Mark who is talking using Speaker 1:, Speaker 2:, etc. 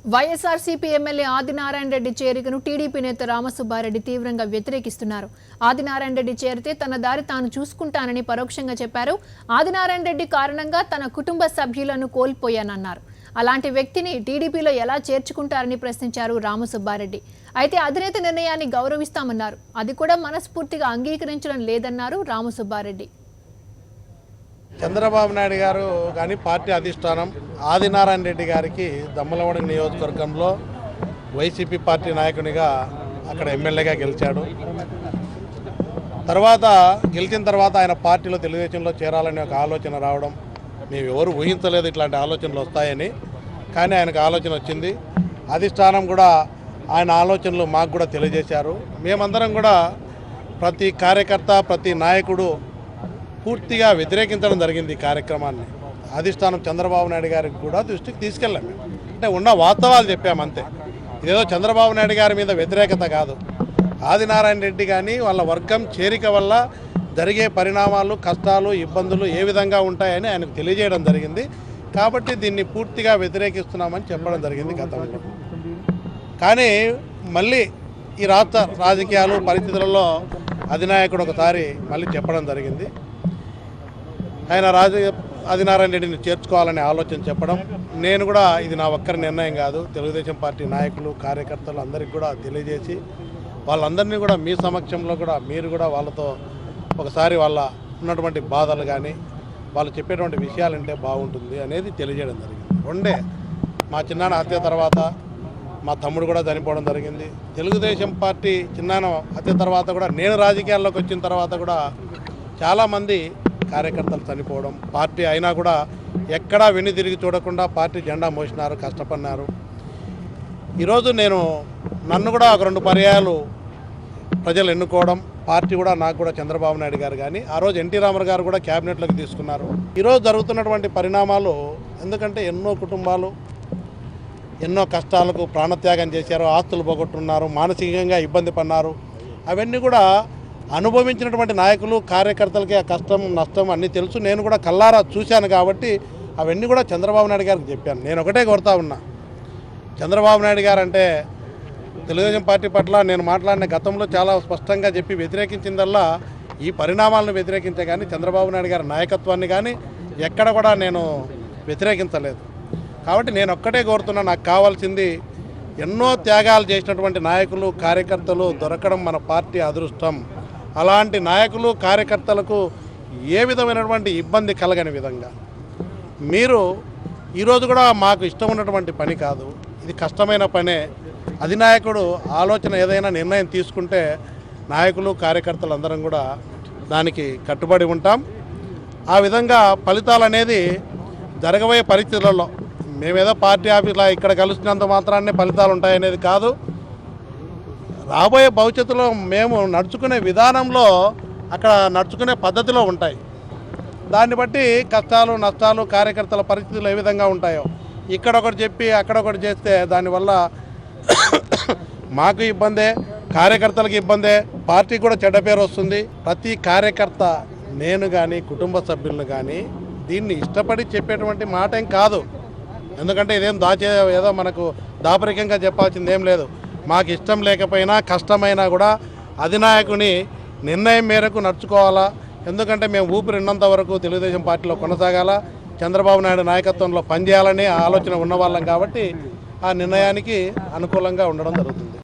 Speaker 1: YSRCP MLA Adinarayana Reddy చేరికను TDP నేత రామసుబ్బారెడ్డి తీవ్రంగా వ్యతిరేకిస్తున్నారు. ఆదినారాయణ రెడ్డి చేరితే తన దారి తాను చూసుకుంటానని పరోక్షంగా చెప్పారు. ఆదినారాయణ రెడ్డి కారణంగా తన కుటుంబ సభ్యులను కోల్పోయానన్నారు. అలాంటి వ్యక్తిని టీడీపీలో ఎలా చేర్చుకుంటారని ప్రశ్నించారు రామసుబ్బారెడ్డి. అయితే అధినేత నిర్ణయాన్ని గౌరవిస్తామన్నారు. అది కూడా మనస్ఫూర్తిగా అంగీకరించడం లేదన్నారు రామసుబ్బారెడ్డి.
Speaker 2: చంద్రబాబు నాయుడు గారు కానీ పార్టీ అధిష్టానం ఆదినారాయణ రెడ్డి గారికి దమ్మలమూడి నియోజకవర్గంలో వైసీపీ పార్టీ నాయకునిగా అక్కడ ఎమ్మెల్యేగా గెలిచాడు. గెలిచిన తర్వాత ఆయన పార్టీలో తెలుగుదేశంలో చేరాలనే ఒక ఆలోచన రావడం మేము ఎవరు ఊహించలేదు ఇట్లాంటి ఆలోచనలు వస్తాయని. కానీ ఆయనకు ఆలోచన వచ్చింది. అధిష్టానం కూడా ఆయన ఆలోచనలు మాకు కూడా తెలియజేశారు. మేమందరం కూడా ప్రతి కార్యకర్త ప్రతి నాయకుడు పూర్తిగా వ్యతిరేకించడం జరిగింది. ఈ కార్యక్రమాన్ని అధిష్టానం చంద్రబాబు నాయుడు గారికి కూడా దృష్టికి తీసుకెళ్ళాము. అంటే ఉన్న వాస్తవాలు చెప్పామంతే. ఇదేదో చంద్రబాబు నాయుడు గారి మీద వ్యతిరేకత కాదు. ఆదినారాయణ రెడ్డి కానీ వాళ్ళ వర్గం చేరిక వల్ల జరిగే పరిణామాలు, కష్టాలు, ఇబ్బందులు ఏ విధంగా ఉంటాయని ఆయనకు తెలియజేయడం జరిగింది. కాబట్టి దీన్ని పూర్తిగా వ్యతిరేకిస్తున్నామని చెప్పడం జరిగింది గతంలో. కానీ మళ్ళీ ఈ రాష్ట్ర రాజకీయాలు పరిస్థితులలో అధినాయకుడు ఒకసారి మళ్ళీ చెప్పడం జరిగింది. ఆయన ఆదినారాయణ రెడ్డిని చేర్చుకోవాలనే ఆలోచన చెప్పడం, నేను కూడా ఇది నా ఒక్కరి నిర్ణయం కాదు, తెలుగుదేశం పార్టీ నాయకులు కార్యకర్తలు అందరికీ కూడా తెలియజేసి వాళ్ళందరినీ కూడా మీ సమక్షంలో కూడా మీరు కూడా వాళ్ళతో ఒకసారి వాళ్ళ ఉన్నటువంటి బాధలు కానీ వాళ్ళు చెప్పేటువంటి విషయాలంటే బాగుంటుంది అనేది తెలియజేయడం జరిగింది. మా చిన్నాన్న హత్య తర్వాత మా తమ్ముడు కూడా చనిపోవడం జరిగింది. తెలుగుదేశం పార్టీ చిన్నాన్న హత్య తర్వాత కూడా నేను రాజకీయాల్లోకి వచ్చిన తర్వాత కూడా చాలామంది కార్యకర్తలు చనిపోవడం, పార్టీ అయినా కూడా ఎక్కడా వెన్నుతిరిగి చూడకుండా పార్టీ జెండా మోసినారు, కష్టపడినారు. ఈరోజు నన్ను కూడా ఒక 2 పర్యాయాలు ప్రజలు ఎన్నుకోవడం, పార్టీ కూడా నాకు కూడా చంద్రబాబు నాయుడు గారు కానీ ఆ రోజు ఎన్టీ రామారావు గారు కూడా క్యాబినెట్లోకి తీసుకున్నారు. ఈరోజు జరుగుతున్నటువంటి పరిణామాలు ఎందుకంటే ఎన్నో కుటుంబాలు ఎన్నో కష్టాలకు ప్రాణత్యాగం చేశారు, ఆస్తులు పోగొట్టున్నారు, మానసికంగా ఇబ్బంది పడినారు. అవన్నీ కూడా అనుభవించినటువంటి నాయకులు కార్యకర్తలకి ఆ కష్టం నష్టం అన్నీ తెలుసు. నేను కూడా కల్లారా చూశాను కాబట్టి అవన్నీ కూడా చంద్రబాబు నాయుడు గారికి చెప్పాను. నేను ఒకటే కోరుతా ఉన్నా, చంద్రబాబు నాయుడు గారు అంటే తెలుగుదేశం పార్టీ పట్ల నేను మాట్లాడిన గతంలో చాలా స్పష్టంగా చెప్పి వ్యతిరేకించిందల్లా ఈ పరిణామాలను వ్యతిరేకించే కానీ చంద్రబాబు నాయుడు గారి నాయకత్వాన్ని కానీ ఎక్కడ కూడా నేను వ్యతిరేకించలేదు. కాబట్టి నేను ఒక్కటే కోరుతున్నా, నాకు కావాల్సింది ఎన్నో త్యాగాలు చేసినటువంటి నాయకులు కార్యకర్తలు దొరకడం మన పార్టీ అదృష్టం. అలాంటి నాయకులు కార్యకర్తలకు ఏ విధమైనటువంటి ఇబ్బంది కలగని విధంగా మీరు ఈరోజు కూడా మాకు ఇష్టం ఉన్నటువంటి పని కాదు, ఇది కష్టమైన పనే. అధినాయకుడు ఆలోచన ఏదైనా నిర్ణయం తీసుకుంటే నాయకులు కార్యకర్తలు అందరం కూడా దానికి కట్టుబడి ఉంటాం. ఆ విధంగా ఫలితాలు అనేది జరగబోయే పరిస్థితులలో మేమేదో పార్టీ ఆఫీస్లో ఇక్కడ కలుస్తున్నంత మాత్రాన్ని ఫలితాలు ఉంటాయనేది కాదు. రాబోయే భవిష్యత్తులో మేము నడుచుకునే విధానంలో అక్కడ నడుచుకునే పద్ధతిలో ఉంటాయి. దాన్ని బట్టి కష్టాలు నష్టాలు కార్యకర్తల పరిస్థితులు ఏ విధంగా ఉంటాయో ఇక్కడ ఒకటి చెప్పి అక్కడ ఒకటి చేస్తే దానివల్ల మాకు ఇబ్బందే, కార్యకర్తలకు ఇబ్బందే, పార్టీకి కూడా చెడ్డ పేరు వస్తుంది. ప్రతి కార్యకర్త నేను కానీ కుటుంబ సభ్యులను కానీ దీన్ని ఇష్టపడి చెప్పేటువంటి మాట ఏం కాదు. ఎందుకంటే ఇదేం ఏదో మనకు దాపరికంగా చెప్పాల్సింది ఏం లేదు. మాకు ఇష్టం లేకపోయినా కష్టమైనా కూడా అధినాయకుని నిర్ణయం మేరకు నడుచుకోవాలా. ఎందుకంటే మేము ఊపిరిన్నంత వరకు తెలుగుదేశం పార్టీలో కొనసాగాల, చంద్రబాబు నాయుడు నాయకత్వంలో పనిచేయాలని ఆలోచన ఉన్నవాళ్ళం కాబట్టి ఆ నిర్ణయానికి అనుకూలంగా ఉండడం జరుగుతుంది.